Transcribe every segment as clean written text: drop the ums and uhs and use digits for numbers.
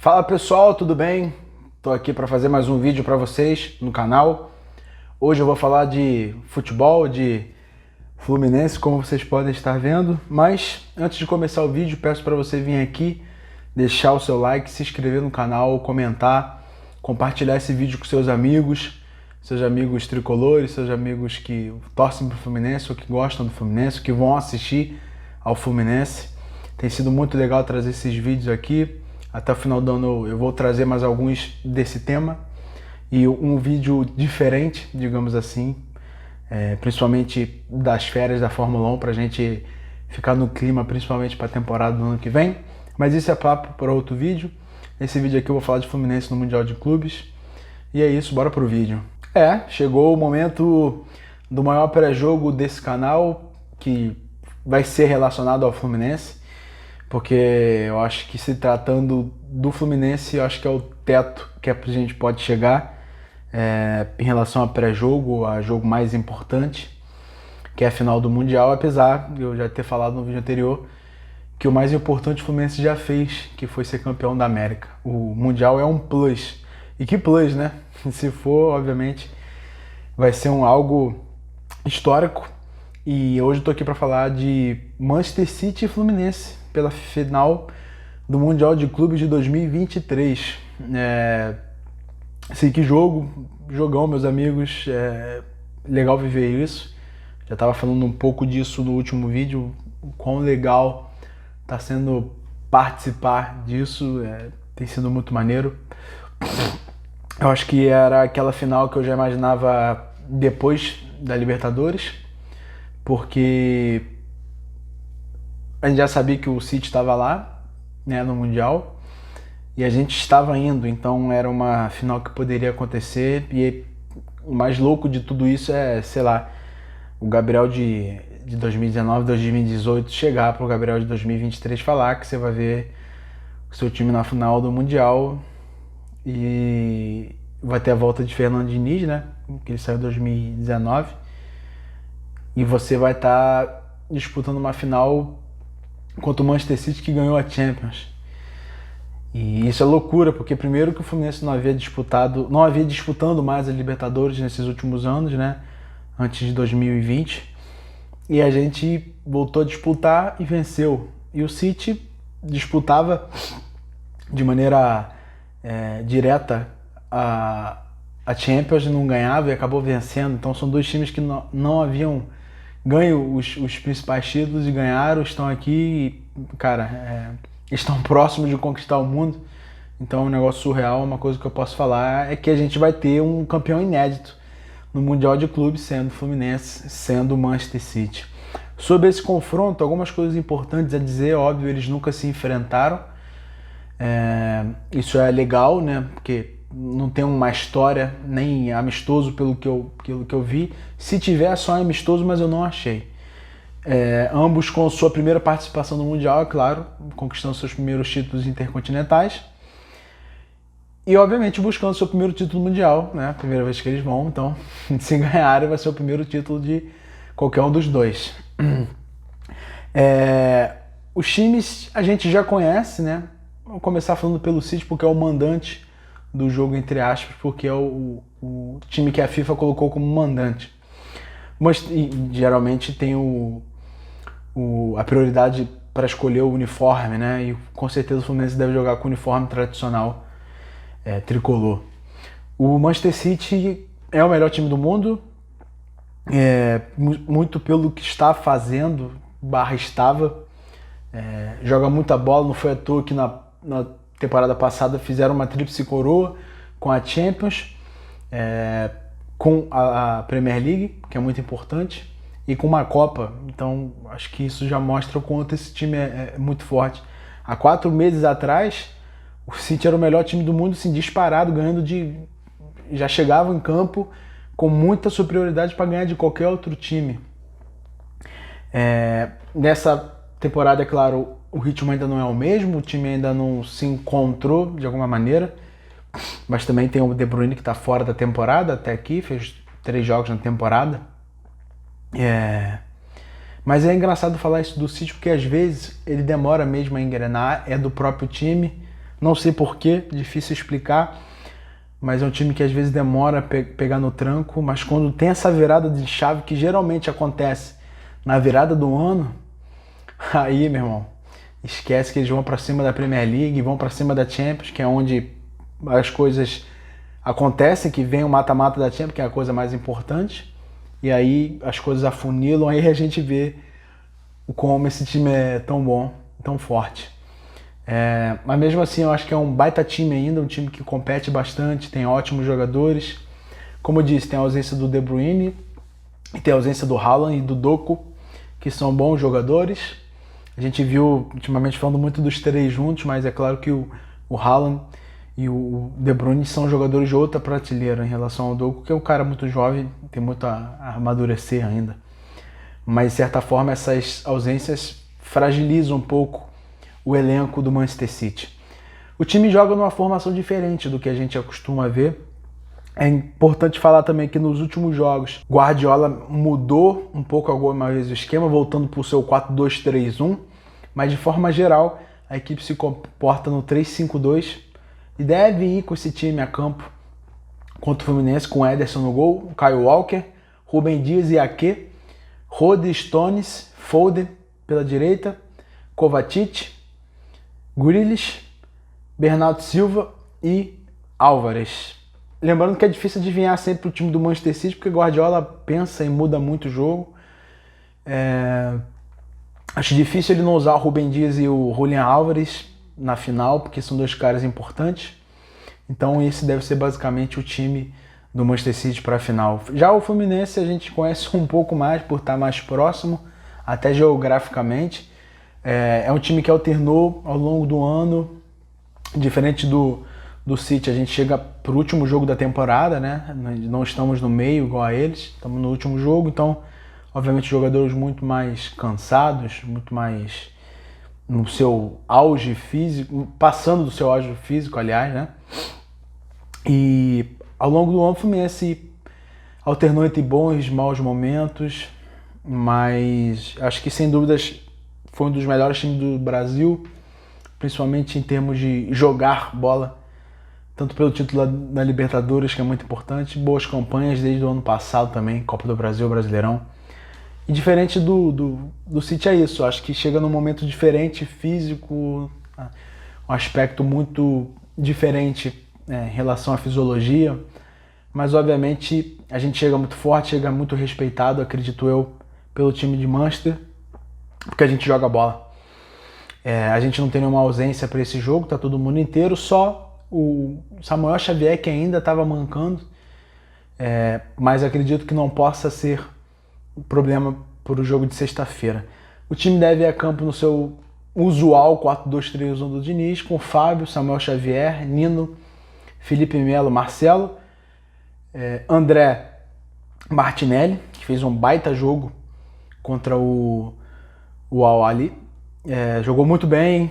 Fala pessoal, tudo bem? Tô aqui para fazer mais um vídeo para vocês no canal. Hoje eu vou falar de futebol, de Fluminense, como vocês podem estar vendo. Mas antes de começar o vídeo, peço para você vir aqui, deixar o seu like, se inscrever no canal, comentar, compartilhar esse vídeo com seus amigos tricolores, seus amigos que torcem pro Fluminense ou que gostam do Fluminense, que vão assistir ao Fluminense. Tem sido muito legal trazer esses vídeos aqui. Até o final do ano eu vou trazer mais alguns desse tema e um vídeo diferente, digamos assim, principalmente das férias da Fórmula 1, para a gente ficar no clima, principalmente para a temporada do ano que vem. Mas isso é papo para outro vídeo. Nesse vídeo aqui eu vou falar de Fluminense no Mundial de Clubes. E é isso, bora pro vídeo. Chegou o momento do maior pré-jogo desse canal, que vai ser relacionado ao Fluminense. Porque eu acho que, se tratando do Fluminense, eu acho que é o teto que a gente pode chegar em relação a pré-jogo, a jogo mais importante, que é a final do Mundial, apesar de eu já ter falado no vídeo anterior que o mais importante o Fluminense já fez, que foi ser campeão da América. O Mundial é um plus. E que plus, né? Se for, obviamente, vai ser algo histórico. E hoje eu tô aqui para falar de Manchester City e Fluminense pela final do Mundial de Clubes de 2023. Sei que jogão, meus amigos, legal viver isso. Já estava falando um pouco disso no último vídeo, o quão legal está sendo participar disso, tem sido muito maneiro. Eu acho que era aquela final que eu já imaginava depois da Libertadores, porque a gente já sabia que o City estava lá, né, no Mundial, e a gente estava indo, então era uma final que poderia acontecer. E o mais louco de tudo isso é, sei lá, o Gabriel de 2019, 2018 chegar para o Gabriel de 2023 falar que você vai ver o seu time na final do Mundial e vai ter a volta de Fernando Diniz, né, que ele saiu em 2019, e você vai estar disputando uma final contra o Manchester City, que ganhou a Champions. E isso é loucura, porque primeiro que o Fluminense não havia disputando mais a Libertadores nesses últimos anos, né, antes de 2020, e a gente voltou a disputar e venceu. E o City disputava de maneira direta a Champions, não ganhava e acabou vencendo. Então são dois times que não haviam ganho os principais títulos e ganharam, estão aqui, cara, estão próximos de conquistar o mundo. Então é um negócio surreal. Uma coisa que eu posso falar é que a gente vai ter um campeão inédito no Mundial de Clubes, sendo o Fluminense, sendo o Manchester City. Sobre esse confronto, algumas coisas importantes a dizer. Óbvio, eles nunca se enfrentaram. Isso é legal, né? Porque não tem uma história nem amistoso pelo que eu vi. Se tiver, só é amistoso, mas eu não achei. Ambos com sua primeira participação no Mundial, é claro, conquistando seus primeiros títulos intercontinentais. E, obviamente, buscando seu primeiro título mundial, né? Primeira vez que eles vão, então, se ganharem, vai ser o primeiro título de qualquer um dos dois. Os times a gente já conhece, né? Vou começar falando pelo City, porque é o mandante do jogo, entre aspas, porque é o time que a FIFA colocou como mandante. Mas geralmente tem a prioridade para escolher o uniforme, né? E com certeza o Fluminense deve jogar com o uniforme tradicional tricolor. O Manchester City é o melhor time do mundo, muito pelo que está fazendo, estava. Joga muita bola, não foi à toa que na temporada passada fizeram uma tríplice coroa com a Champions, com a Premier League, que é muito importante, e com uma Copa. Então acho que isso já mostra o quanto esse time é muito forte. Há 4 meses atrás, o City era o melhor time do mundo, assim, disparado, já chegava em campo com muita superioridade para ganhar de qualquer outro time. Nessa temporada, é claro, o ritmo ainda não é o mesmo, o time ainda não se encontrou de alguma maneira, mas também tem o De Bruyne, que está fora da temporada até aqui, fez 3 jogos na temporada. Mas é engraçado falar isso do City, porque às vezes ele demora mesmo a engrenar, é do próprio time, Não sei porquê, difícil explicar, mas é um time que às vezes demora a pegar no tranco, mas quando tem essa virada de chave, que geralmente acontece na virada do ano, aí, meu irmão, esquece que eles vão para cima da Premier League, vão para cima da Champions, que é onde as coisas acontecem, que vem o mata-mata da Champions, que é a coisa mais importante, e aí as coisas afunilam, aí a gente vê como esse time é tão bom, tão forte. Mas mesmo assim eu acho que é um baita time ainda, um time que compete bastante, tem ótimos jogadores. Como eu disse, tem a ausência do De Bruyne, e tem a ausência do Haaland e do Doku, que são bons jogadores. A gente viu ultimamente falando muito dos três juntos, mas é claro que o Haaland e o De Bruyne são jogadores de outra prateleira em relação ao Doku, que é um cara muito jovem, tem muito a amadurecer ainda. Mas de certa forma essas ausências fragilizam um pouco o elenco do Manchester City. O time joga numa formação diferente do que a gente acostuma ver. É importante falar também que nos últimos jogos, Guardiola mudou um pouco alguma vez o esquema, voltando para o seu 4-2-3-1, mas de forma geral a equipe se comporta no 3-5-2 e deve ir com esse time a campo contra o Fluminense, com Ederson no gol, Kyle Walker, Rúben Dias e Ake, Rode, Stones, Foden pela direita, Kovacic, Grealish, Bernardo Silva e Álvares. Lembrando que é difícil adivinhar sempre o time do Manchester City, porque Guardiola pensa e muda muito o jogo. Acho difícil ele não usar o Rúben Dias e o Julián Álvares na final, porque são dois caras importantes. Então esse deve ser basicamente o time do Manchester City para a final. Já o Fluminense a gente conhece um pouco mais por estar mais próximo, até geograficamente. É um time que alternou ao longo do ano, diferente do City. A gente chega para o último jogo da temporada, né? Não estamos no meio igual a eles, estamos no último jogo, então obviamente jogadores muito mais cansados, muito mais no seu auge físico, passando do seu auge físico, aliás, né? E ao longo do ano o Fluminense alternou entre bons e maus momentos, mas acho que sem dúvidas foi um dos melhores times do Brasil, principalmente em termos de jogar bola, tanto pelo título da Libertadores, que é muito importante, boas campanhas desde o ano passado também, Copa do Brasil, Brasileirão. E diferente do City é isso, acho que chega num momento diferente, físico, um aspecto muito diferente em relação à fisiologia, mas obviamente a gente chega muito forte, chega muito respeitado, acredito eu, pelo time de Manchester, porque a gente joga bola. A gente não tem nenhuma ausência para esse jogo, tá todo mundo inteiro, só o Samuel Xavier que ainda estava mancando, mas acredito que não possa ser problema para o jogo de sexta-feira. O time deve ir a campo no seu usual 4-2-3-1 do Diniz, com Fábio, Samuel Xavier, Nino, Felipe Melo, Marcelo, André Martinelli, que fez um baita jogo contra o Al-Ahly. Jogou muito bem,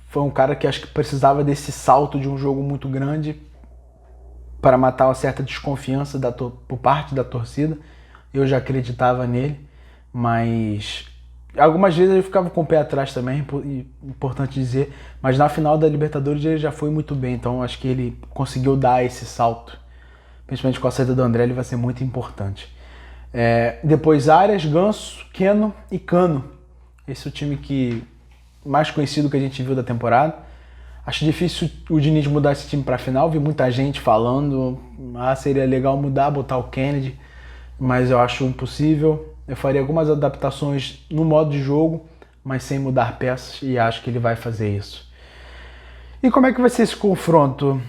foi um cara que acho que precisava desse salto de um jogo muito grande para matar uma certa desconfiança por parte da torcida. Eu já acreditava nele, mas algumas vezes ele ficava com o pé atrás também, importante dizer, mas na final da Libertadores ele já foi muito bem, então acho que ele conseguiu dar esse salto, principalmente com a saída do André, ele vai ser muito importante. Depois Arias, Ganso, Keno e Cano. Esse é o time mais conhecido que a gente viu da temporada. Acho difícil o Diniz mudar esse time para a final, vi muita gente falando, seria legal mudar, botar o Kennedy, mas eu acho impossível. Eu faria algumas adaptações no modo de jogo, mas sem mudar peças, e acho que ele vai fazer isso. E como é que vai ser esse confronto?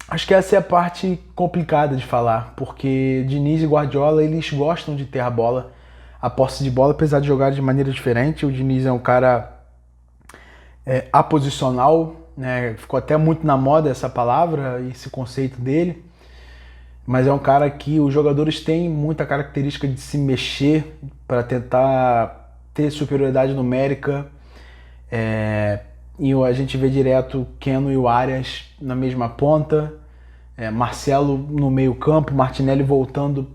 Acho que essa é a parte complicada de falar, porque Diniz e Guardiola, eles gostam de ter a bola, a posse de bola, apesar de jogar de maneira diferente. O Diniz é um cara aposicional, né? Ficou até muito na moda essa palavra, esse conceito dele, mas é um cara que os jogadores têm muita característica de se mexer para tentar ter superioridade numérica, e a gente vê direto o Keno e o Arias na mesma ponta, Marcelo no meio campo, Martinelli voltando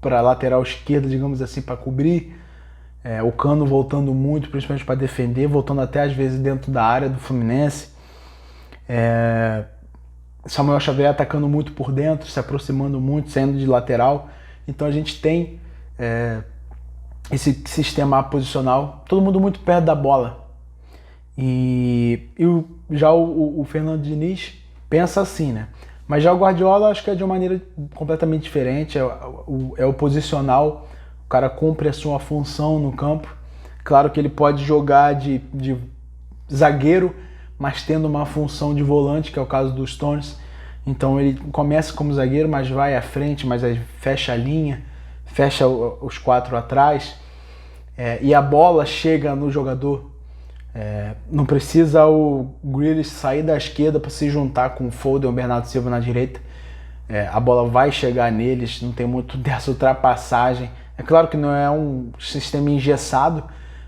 para a lateral esquerda, digamos assim, para cobrir, o Cano voltando muito, principalmente para defender, voltando até às vezes dentro da área do Fluminense. Samuel Xavier atacando muito por dentro, se aproximando muito, saindo de lateral. Então a gente tem esse sistema posicional, todo mundo muito perto da bola. Já o Fernando Diniz pensa assim, né? Mas já o Guardiola acho que é de uma maneira completamente diferente, é o posicional, o cara cumpre a sua função no campo. Claro que ele pode jogar de zagueiro, mas tendo uma função de volante, que é o caso dos Stones. Então ele começa como zagueiro, mas vai à frente, mas aí fecha a linha, fecha os 4 atrás, e a bola chega no jogador. Não precisa o Grealish sair da esquerda para se juntar com o Foden ou o Bernardo Silva na direita. A bola vai chegar neles, não tem muito dessa ultrapassagem. É claro que não é um sistema engessado,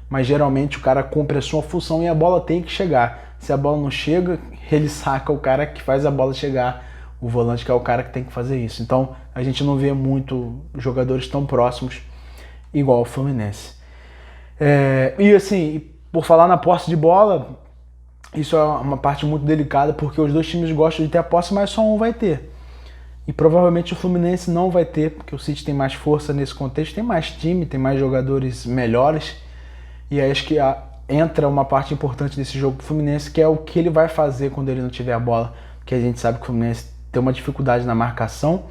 mas geralmente o cara cumpre a sua função e a bola tem que chegar. Se a bola não chega, ele saca o cara que faz a bola chegar, o volante que é o cara que tem que fazer isso. Então a gente não vê muito jogadores tão próximos igual o Fluminense. E assim, por falar na posse de bola, isso é uma parte muito delicada, porque os dois times gostam de ter a posse, mas só um vai ter. E provavelmente o Fluminense não vai ter, porque o City tem mais força nesse contexto, tem mais time, tem mais jogadores melhores. E aí acho que entra uma parte importante desse jogo pro Fluminense, que é o que ele vai fazer quando ele não tiver a bola. Porque a gente sabe que o Fluminense tem uma dificuldade na marcação,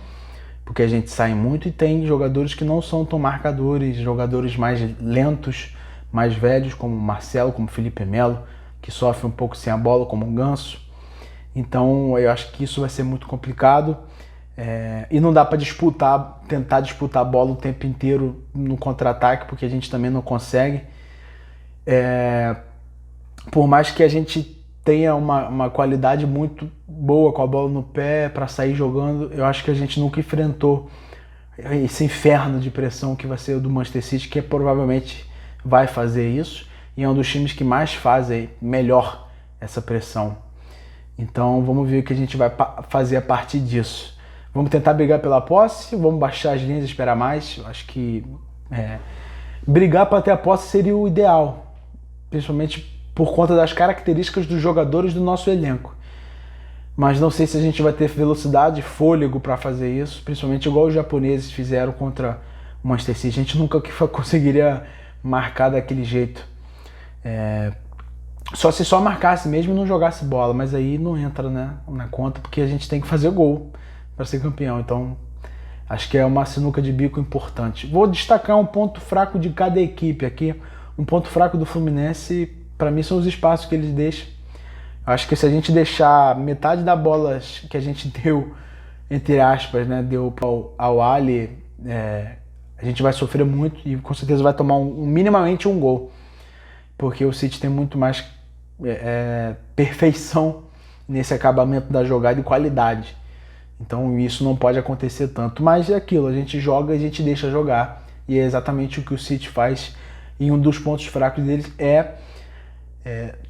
porque a gente sai muito e tem jogadores que não são tão marcadores, jogadores mais lentos, mais velhos, como o Marcelo, como o Felipe Melo, que sofre um pouco sem a bola, como o Ganso. Então eu acho que isso vai ser muito complicado. E não dá para tentar disputar a bola o tempo inteiro no contra-ataque, porque a gente também não consegue. Por mais que a gente tenha uma qualidade muito boa com a bola no pé para sair jogando, eu acho que a gente nunca enfrentou esse inferno de pressão que vai ser o do Manchester City, que provavelmente vai fazer isso, e é um dos times que mais fazem melhor essa pressão. Então vamos ver o que a gente vai fazer a partir disso. Vamos tentar brigar pela posse, vamos baixar as linhas e esperar mais. Acho que brigar para ter a posse seria o ideal, principalmente por conta das características dos jogadores do nosso elenco. Mas não sei se a gente vai ter velocidade, fôlego para fazer isso, principalmente igual os japoneses fizeram contra o Manchester City. A gente nunca conseguiria marcar daquele jeito. Só se só marcasse mesmo e não jogasse bola, mas aí não entra, né, na conta, porque a gente tem que fazer gol para ser campeão. Então acho que é uma sinuca de bico importante. Vou destacar um ponto fraco de cada equipe aqui. Um ponto fraco do Fluminense, para mim, são os espaços que eles deixam. Acho que se a gente deixar metade da bola que a gente deu, entre aspas, né, deu ao Ali, a gente vai sofrer muito e com certeza vai tomar minimamente um gol. Porque o City tem muito mais perfeição nesse acabamento da jogada e qualidade. Então isso não pode acontecer tanto. Mas é aquilo, a gente joga e a gente deixa jogar. E é exatamente o que o City faz. E um dos pontos fracos deles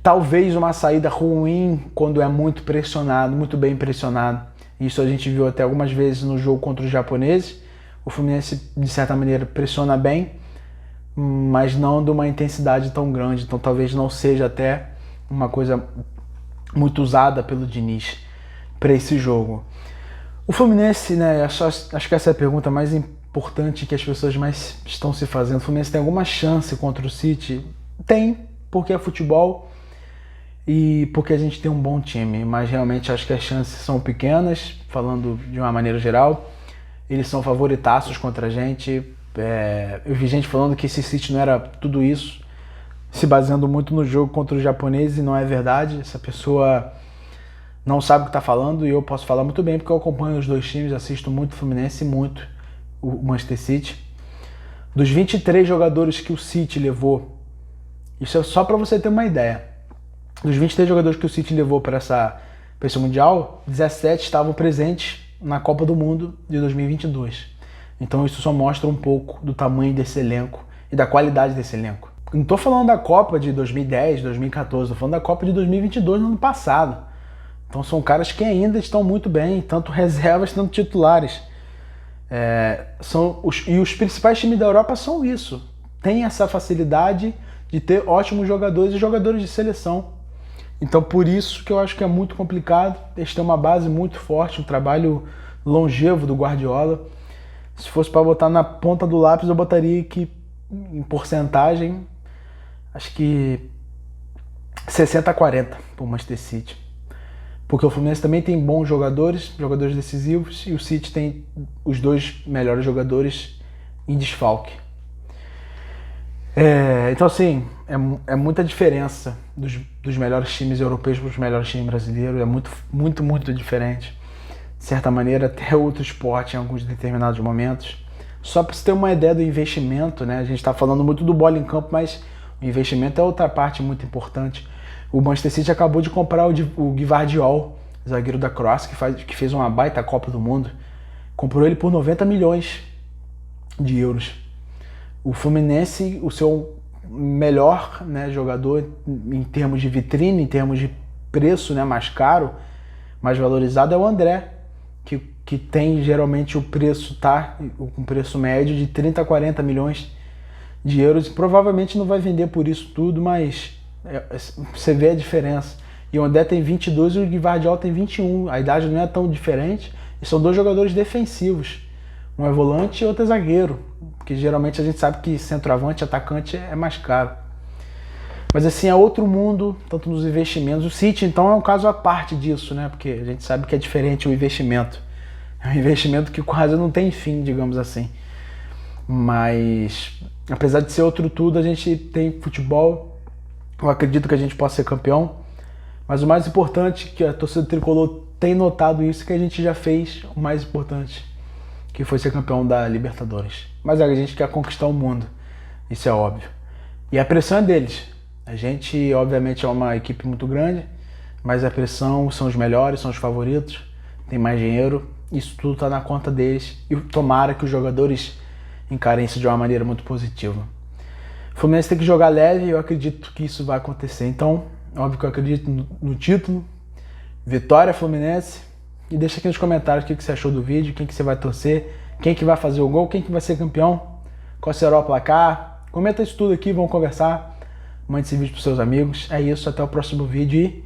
talvez uma saída ruim quando é muito pressionado, muito bem pressionado. Isso a gente viu até algumas vezes no jogo contra os japoneses. O Fluminense, de certa maneira, pressiona bem, mas não de uma intensidade tão grande. Então talvez não seja até uma coisa muito usada pelo Diniz para esse jogo. O Fluminense, né, acho que essa é a pergunta mais importante que as pessoas mais estão se fazendo. O Fluminense tem alguma chance contra o City? Tem, porque é futebol e porque a gente tem um bom time, mas realmente acho que as chances são pequenas, falando de uma maneira geral. Eles são favoritaços contra a gente. Eu vi gente falando que esse City não era tudo isso, se baseando muito no jogo contra os japoneses, e não é verdade. Essa pessoa não sabe o que está falando, e eu posso falar muito bem, porque eu acompanho os dois times, assisto muito o Fluminense e muito o Manchester City. Dos 23 jogadores que o City levou, isso é só para você ter uma ideia, dos 23 jogadores que o City levou para esse Mundial, 17 estavam presentes na Copa do Mundo de 2022. Então isso só mostra um pouco do tamanho desse elenco e da qualidade desse elenco. Não estou falando da Copa de 2010, 2014, estou falando da Copa de 2022, no ano passado. Então são caras que ainda estão muito bem, tanto reservas, tanto titulares. E os principais times da Europa são isso. Tem essa facilidade de ter ótimos jogadores e jogadores de seleção. Então por isso que eu acho que é muito complicado. Eles têm uma base muito forte, um trabalho longevo do Guardiola. Se fosse para botar na ponta do lápis, eu botaria que em porcentagem, acho que 60-40 para o Manchester City. Porque o Fluminense também tem bons jogadores, jogadores decisivos, e o City tem os dois melhores jogadores em desfalque. Então assim, é muita diferença dos melhores times europeus para os melhores times brasileiros, é muito diferente. De certa maneira, até outro esporte em alguns determinados momentos. Só para você ter uma ideia do investimento, né? A gente está falando muito do bola em campo, mas o investimento é outra parte muito importante. O Manchester City acabou de comprar o Gvardiol, zagueiro da Croácia, que fez uma baita Copa do Mundo. Comprou ele por 90 milhões de euros. O Fluminense, o seu melhor, né, jogador em termos de vitrine, em termos de preço, né, mais caro, mais valorizado, é o André, que tem geralmente o preço, um preço médio de 30 a 40 milhões de euros. Provavelmente não vai vender por isso tudo, mas você vê a diferença. E o André tem 22 e o Gvardiol tem 21. A idade não é tão diferente. E são dois jogadores defensivos. Um é volante e outro é zagueiro. Porque geralmente a gente sabe que centroavante, atacante é mais caro. Mas assim, é outro mundo, tanto nos investimentos. O City, então, é um caso à parte disso, né? Porque a gente sabe que é diferente o investimento. É um investimento que quase não tem fim, digamos assim. Mas, apesar de ser outro tudo, a gente tem futebol. Eu acredito que a gente possa ser campeão. Mas o mais importante, que a torcida tricolor tem notado isso, que a gente já fez o mais importante, que foi ser campeão da Libertadores. Mas a gente quer conquistar o mundo, isso é óbvio. E a pressão é deles. A gente, obviamente, é uma equipe muito grande, mas a pressão são os melhores, são os favoritos, tem mais dinheiro, isso tudo está na conta deles. E tomara que os jogadores encarem isso de uma maneira muito positiva. O Fluminense tem que jogar leve e eu acredito que isso vai acontecer. Então, óbvio que eu acredito no título. Vitória Fluminense. E deixa aqui nos comentários o que você achou do vídeo, quem que você vai torcer, quem que vai fazer o gol, quem que vai ser campeão, qual será o placar. Comenta isso tudo aqui, vamos conversar. Mande esse vídeo para seus amigos. É isso, até o próximo vídeo e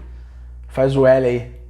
faz o L aí.